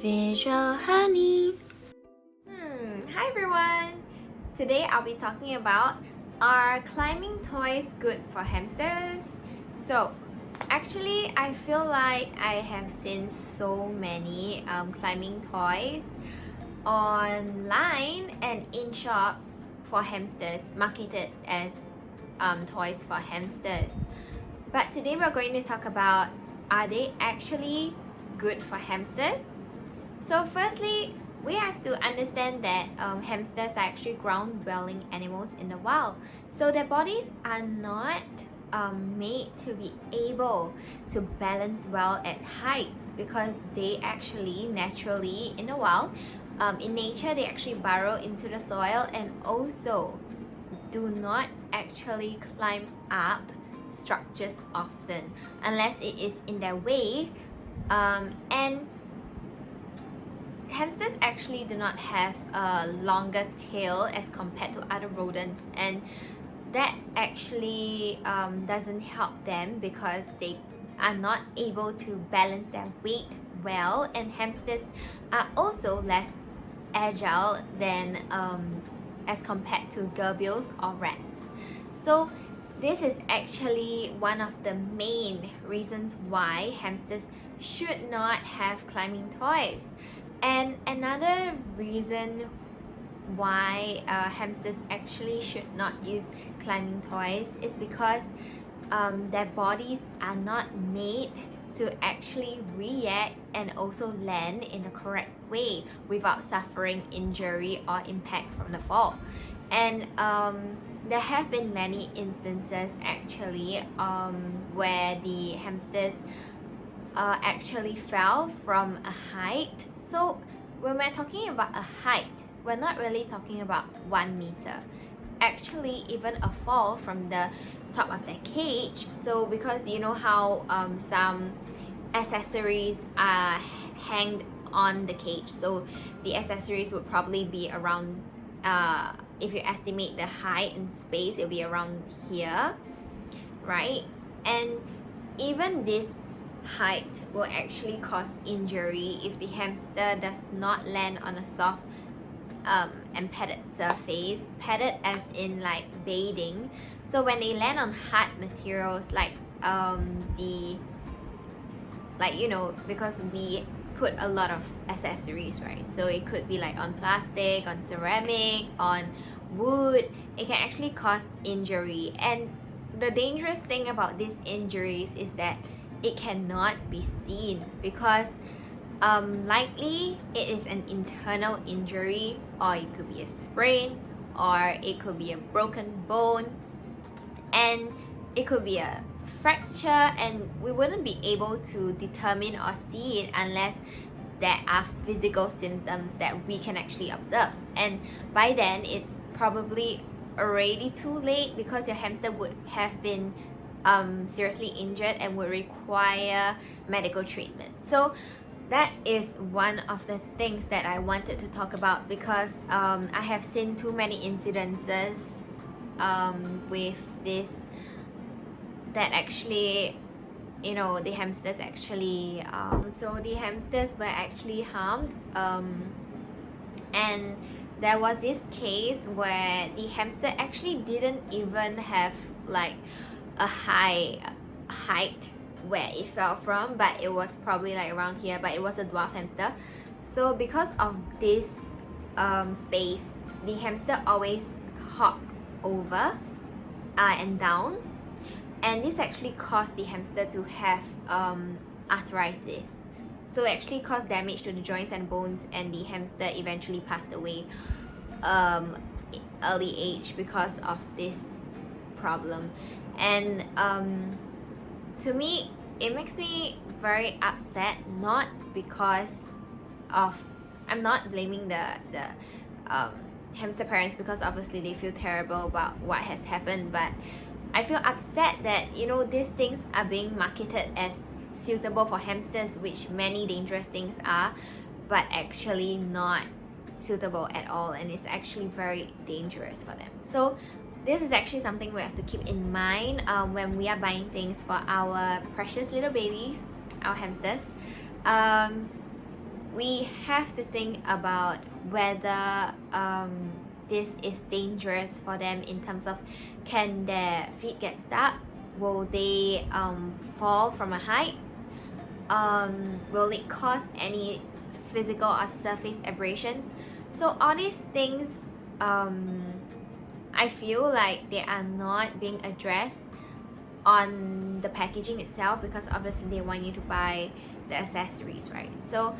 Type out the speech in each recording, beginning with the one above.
Visual honey. Hi everyone! Today I'll be talking about, are climbing toys good for hamsters? So actually I feel like I have seen so many climbing toys online and in shops for hamsters, marketed as toys for hamsters. But today we're going to talk about, are they actually good for hamsters? So firstly, we have to understand that hamsters are actually ground-dwelling animals in the wild. So their bodies are not made to be able to balance well at heights, because they actually naturally in the wild, in nature, they actually burrow into the soil and also do not actually climb up structures often unless it is in their way. And hamsters actually do not have a longer tail as compared to other rodents, and that actually doesn't help them because they are not able to balance their weight well, and hamsters are also less agile than as compared to gerbiles or rats. So this is actually one of the main reasons why hamsters should not have climbing toys. And another reason why hamsters actually should not use climbing toys is because their bodies are not made to actually react and also land in the correct way without suffering injury or impact from the fall. And there have been many instances actually where the hamsters actually fell from a height. So when we're talking about a height, we're not really talking about 1 meter. Actually, even a fall from the top of their cage. So because you know how some accessories are hanged on the cage, so the accessories would probably be around, if you estimate the height in space, it'll be around here, right? And even this height will actually cause injury if the hamster does not land on a soft and padded surface. Padded as in like bedding. So when they land on hard materials like because we put a lot of accessories, right? So it could be like on plastic, on ceramic, on wood. It can actually cause injury. And the dangerous thing about these injuries is that it cannot be seen, because likely it is an internal injury, or it could be a sprain, or it could be a broken bone, and it could be a fracture, and we wouldn't be able to determine or see it unless there are physical symptoms that we can actually observe. And by then it's probably already too late, because your hamster would have been seriously injured and would require medical treatment. So that is one of the things that I wanted to talk about, because I have seen too many incidences with this, that actually, the hamsters actually so the hamsters were actually harmed, and there was this case where the hamster actually didn't even have like a high height where it fell from, but it was probably like around here, but it was a dwarf hamster. So because of this space, the hamster always hopped over and down, and this actually caused the hamster to have arthritis. So it actually caused damage to the joints and bones, and the hamster eventually passed away early age because of this problem. And to me, it makes me very upset, not because of, I'm not blaming the hamster parents, because obviously they feel terrible about what has happened, but I feel upset that these things are being marketed as suitable for hamsters, which many dangerous things are, but actually not suitable at all, and it's actually very dangerous for them. So this is actually something we have to keep in mind when we are buying things for our precious little babies, our hamsters. we have to think about whether this is dangerous for them in terms of, can their feet get stuck, will they fall from a height, will it cause any physical or surface abrasions. So all these things, I feel like they are not being addressed on the packaging itself, because obviously they want you to buy the accessories, right? So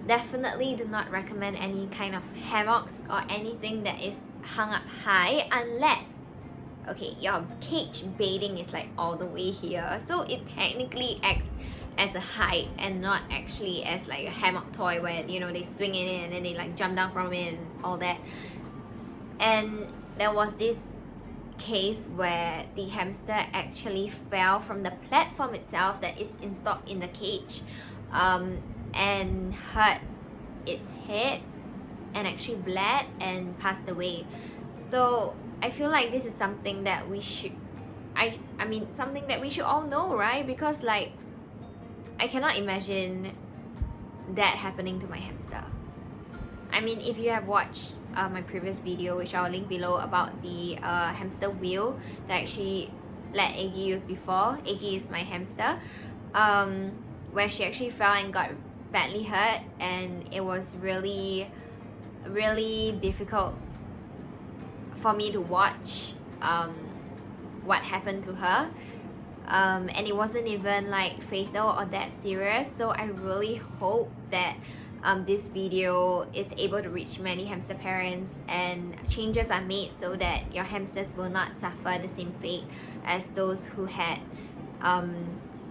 definitely do not recommend any kind of hammocks or anything that is hung up high, unless, okay, your cage baiting is like all the way here, so it technically acts as a height and not actually as like a hammock toy where, you know, they swing in it and then they like jump down from it and all that. And there was this case where the hamster actually fell from the platform itself that is installed in the cage, and hurt its head and actually bled and passed away. So I feel like this is something that we should, I mean something that we should all know, right? Because like, I cannot imagine that happening to my hamster. I mean, if you have watched my previous video, which I'll link below, about the hamster wheel that I actually let Aggie use before. Aggie is my hamster, where she actually fell and got badly hurt, and it was really difficult for me to watch what happened to her, and it wasn't even like fatal or that serious. So I really hope that this video is able to reach many hamster parents and changes are made so that your hamsters will not suffer the same fate as those who had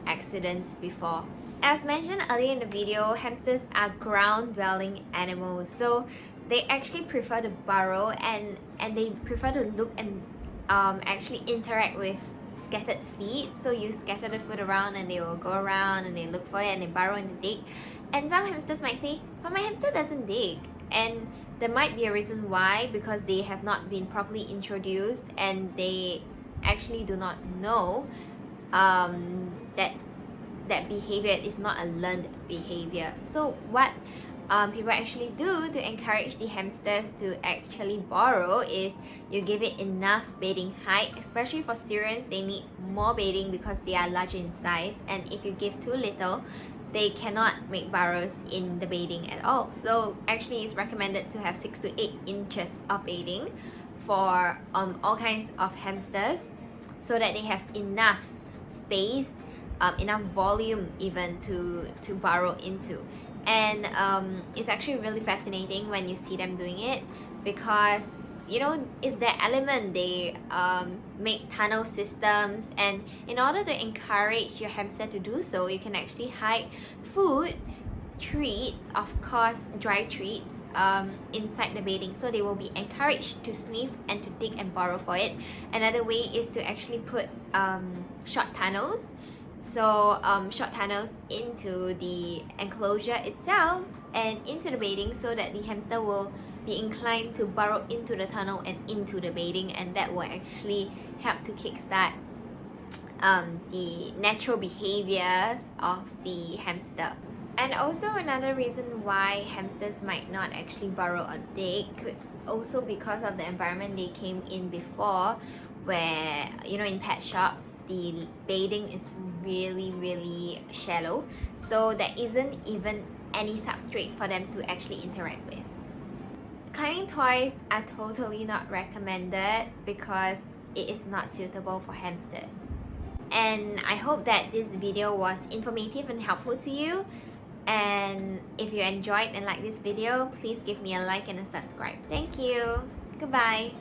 accidents before. As mentioned earlier in the video, hamsters are ground-dwelling animals, so they actually prefer to burrow and they prefer to look and actually interact with scattered feet. So you scatter the food around and they will go around and they look for it and they burrow and they dig. And some hamsters might say, but my hamster doesn't dig. And there might be a reason why, because they have not been properly introduced and they actually do not know that behavior is not a learned behavior. So what people actually do to encourage the hamsters to actually burrow is you give it enough bedding height. Especially for Syrians, they need more bedding because they are larger in size, and if you give too little, they cannot make burrows in the bedding at all. So actually it's recommended to have 6 to 8 inches of bedding for all kinds of hamsters, so that they have enough space, enough volume even to burrow into. And it's actually really fascinating when you see them doing it, because you know, it's their element. They make tunnel systems, and in order to encourage your hamster to do so, you can actually hide food, treats, of course dry treats, inside the bedding, so they will be encouraged to sniff and to dig and burrow for it. Another way is to actually put short tunnels, so short tunnels into the enclosure itself and into the bedding, so that the hamster will be inclined to burrow into the tunnel and into the bedding, and that will actually help to kickstart the natural behaviors of the hamster. And also another reason why hamsters might not actually burrow or dig could also because of the environment they came in before, where, you know, in pet shops the bedding is really shallow, so there isn't even any substrate for them to actually interact with. Climbing toys are totally not recommended because it is not suitable for hamsters. And I hope that this video was informative and helpful to you. And if you enjoyed and liked this video, please give me a like and a subscribe. Thank you. Goodbye.